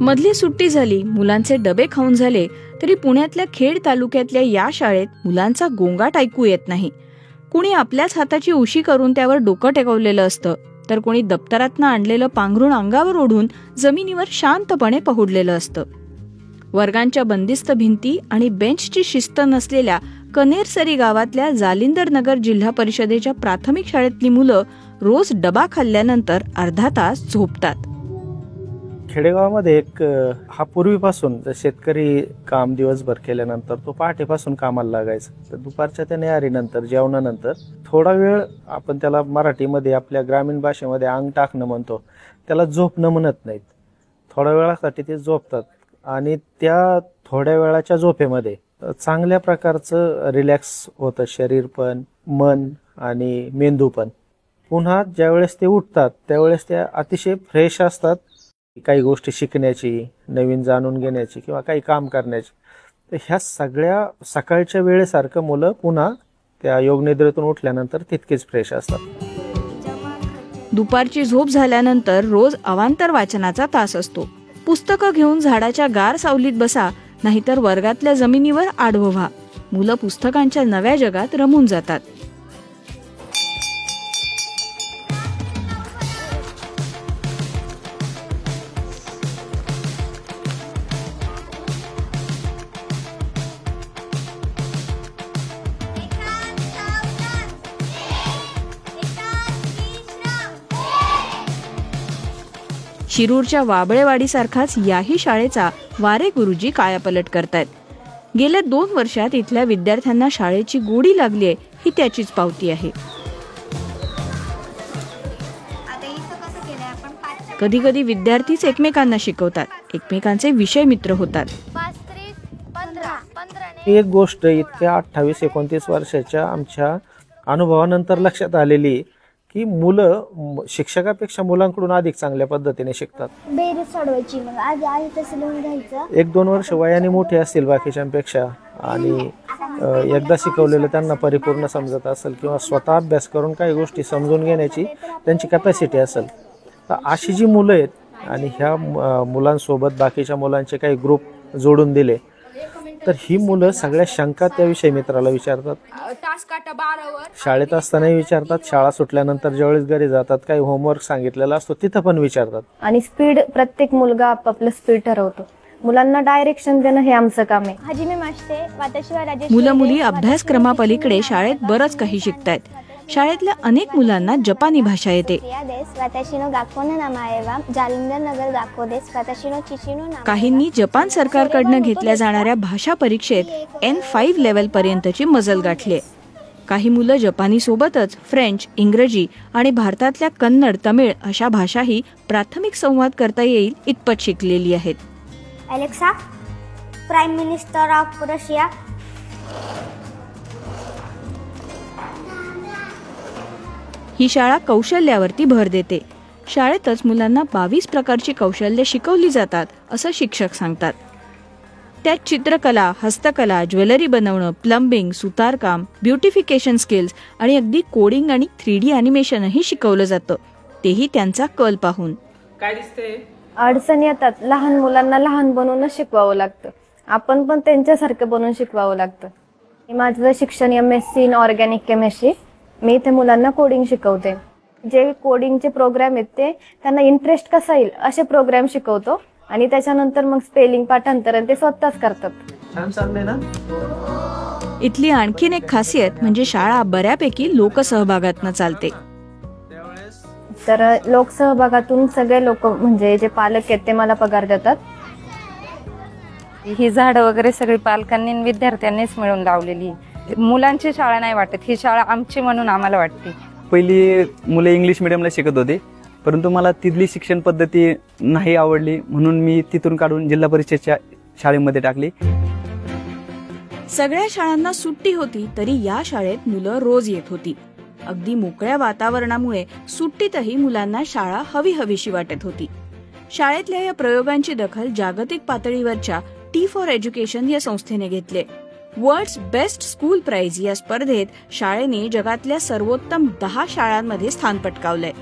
मधली सुट्टी झाली, मुलांचे डबे खाऊन झाले तरी पुण्यातल्या खेड तालुक्यातल्या या शाळेत मुलांचा गोंगाट ऐकू येत नाही. कुणी आपल्याच हाताची उशी करून त्यावर डोकं टेकवलेलं असतं, तर कोणी दप्तरातनं आणलेलं पांघरुण अंगावर ओढून जमिनीवर शांतपणे पहुडलेलं असतं. वर्गांच्या बंदिस्त भिंती आणि बेंचची शिस्त नसलेल्या कनेरसरी गावातल्या जालिंदर नगर जिल्हा परिषदेच्या प्राथमिक शाळेतली मुलं रोज डबा खाल्ल्यानंतर अर्धा तास झोपतात. खेडेगावामध्ये हा पूर्वीपासून शेतकरी काम दिवसभर केल्यानंतर तो पहाटेपासून कामाला लागायचा. तर दुपारच्या त्या न्याहारीनंतर जेवणानंतर थोडा वेळ, आपण त्याला मराठीमध्ये आपल्या ग्रामीण भाषेमध्ये अंग टाकणं म्हणतो, त्याला झोपणं म्हणत नाहीत. थोड्या वेळासाठी ते झोपतात आणि त्या थोड्या वेळाच्या झोपेमध्ये चांगल्या प्रकारचं रिलॅक्स होतं शरीर पण, मन आणि मेंदू पण. पुन्हा ज्यावेळेस ते उठतात त्यावेळेस ते अतिशय फ्रेश असतात, काही गोष्टी शिकण्याची, नवीन जाणून घेण्याची किंवा काही काम करण्याची. तर ह्या सगळ्या सकाळच्या वेळेसारखं मुलं पुन्हा त्या योगनिद्रेतून उठल्यानंतर तितकेच फ्रेश असतात. दुपारची झोप झाल्यानंतर रोज अवांतर वाचनाचा तास असतो. पुस्तकं घेऊन झाडाच्या गार सावलीत बसा, नाहीतर वर्गातल्या जमिनीवर आडवं व्हा. मुलं पुस्तकांच्या नव्या जगात रमून जातात. शिरूरच्या वाबळेवाडीसारखाच याही शाळेचा वारे गुरुजी कायापलट करतायत. गेल्या 2 वर्षात इथल्या विद्यार्थ्यांना शाळेची गोडी लागलीय, ही त्याचीच पावती आहे. कधी कधी विद्यार्थीच एकमेकांना शिकवतात, एकमेकांचे विषय मित्र होतात. एक गोष्ट इतक्या 28-29 वर्षाच्या आमच्या अनुभवानंतर लक्षात आलेली की मुलं शिक्षकापेक्षा मुलांकडून अधिक चांगल्या पद्धतीने शिकतात. बेरीज सोडवायची, मग आधी आधी तसं लिहून घ्यायचं. 1-2 वर्ष वयाने मोठे असतील बाकीच्यांपेक्षा आणि एकदा शिकवलेलं त्यांना परिपूर्ण समजत असेल किंवा स्वतः अभ्यास करून काही गोष्टी समजून घेण्याची त्यांची कॅपॅसिटी असेल, तर अशी जी मुलं आहेत आणि ह्या मुलांसोबत बाकीच्या मुलांचे काही ग्रुप जोडून दिले तर ही मुलं सगळ्या शंका त्याविषयी मित्राला विचारतात. शाळेत असतानाही विचारतात, शाळा सुटल्यानंतर ज्यावेळेस घरी जातात काही होमवर्क सांगितलेला असतो तिथं पण विचारतात. आणि स्पीड, प्रत्येक मुलगा आपापलं स्पीड ठरवतो. मुलांना डायरेक्शन देणं हे आमचं काम आहे. मुलं मुली अभ्यासक्रमापलीकडे शाळेत बरंच काही शिकतायत. शाळेतल्या अनेक मुलांना जपानी भाषा येते. काहींनी जपान सरकारकडनं घेतल्या जाणाऱ्या भाषा परीक्षेत N5 लेव्हल पर्यंतची मजल गाठली. काही मुलं जपानी सोबतच फ्रेंच, इंग्रजी आणि भारतातल्या कन्नड, तमिळ अशा भाषाही प्राथमिक संवाद करता येईल इतपत शिकलेली आहेत. Alexa, prime minister of Russia. ही शाळा कौशल्यावरती भर देते. शाळेतच मुलांना 22 प्रकारची कौशल्य शिकवली जातात असं शिक्षक सांगतात. त्यात चित्रकला, हस्तकला, ज्वेलरी बनवणं, प्लंबिंग, सुतारकाम, ब्युटिफिकेशन स्किल्स आणि अगदी कोडिंग आणि 3D ॲनिमेशनही शिकवलं जातं, तेही त्यांचा कल पाहून. काय दिसते? अडचणी येतात, लहान मुलांना लहान बनवूनच शिकवावं लागतं. आपण पण त्यांच्यासारखं बनवून शिकवावं लागतं. माझं शिक्षण MSc इन ऑर्गॅनिक केमिस्ट्री. मी इथे मुलांना कोडिंग शिकवते. जे कोडिंगचे प्रोग्राम आहेत ते त्यांना इंटरेस्ट कसा येईल असे प्रोग्राम शिकवतो आणि त्याच्यानंतर मग स्पेलिंग, पाठांतरण ते स्वतःच करतात. छान चाललंय ना. इथली आणखीन एक खासियत म्हणजे शाळा बऱ्यापैकी लोकसहभागातून चालते. तर लोकसहभागातून सगळे लोक म्हणजे जे पालक आहेत ते मला पगार देतात. ही झाडं वगैरे सगळी पालकांनी आणि विद्यार्थ्यांनीच मिळून लावलेली. मुलांची शाळा नाही वाटत, ही शाळा आमची म्हणून आम्हाला वाटते. पहिली मुले इंग्लिश मिडियमला शिकत होते, परंतु मला तिथली शिक्षण पद्धती नाही आवडली, म्हणून मी तिथून काढून जिल्हा परिषदेच्या शाळेमध्ये टाकली. सगळ्या शाळांना सुट्टी होती तरी या शाळेत मुलं रोज येत होती. अगदी मोकळ्या वातावरणामुळे सुट्टीतही मुलांना शाळा हवी हवीशी वाटत होती. शाळेतल्या या प्रयोगांची दखल जागतिक पातळीवरच्या टी फॉर एज्युकेशन या संस्थेने घेतली. वर्ल्ड्स बेस्ट स्कूल प्राइज या स्पर्धेत शाळेने जगातल्या सर्वोत्तम 10 शाळांमध्ये स्थान पटकावलंय.